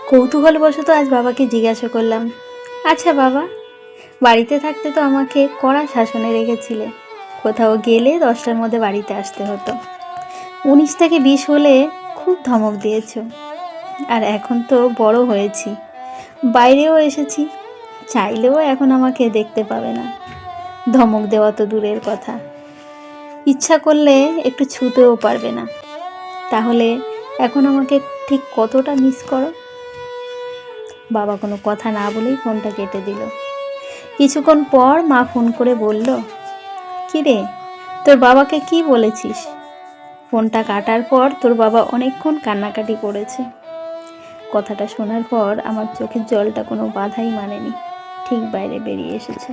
কৌতূহলবশত আজ বাবাকে জিজ্ঞাসা করলাম, আচ্ছা বাবা, বাড়িতে থাকতে তো আমাকে কড়া শাসনে রেখেছিলে। কোথাও গেলে 10টার মধ্যে বাড়িতে আসতে হতো। 19 থেকে 20 হলে খুব ধমক দিয়েছ। আর এখন তো বড় হয়েছি, বাইরেও এসেছি, চাইলেও এখন আমাকে দেখতে পাবে না। ধমক দেওয়া তো দূরের কথা, ইচ্ছা করলে একটু ছুতেও পারবে না। তাহলে এখন আমাকে ঠিক কতটা মিস করো? বাবা কোনো কথা না বলেই ফোনটা কেটে দিল। কিছুক্ষণ পর মা ফোন করে বলল, কি রে, তোর বাবাকে কি বলেছিস? ফোনটা কাটার পর তোর বাবা অনেকক্ষণ কান্নাকাটি করেছে। কথাটা শোনার পর আমার চোখের জলটা কোনো বাধাই মানেনি, ঠিক বাইরে বেরিয়ে এসেছে।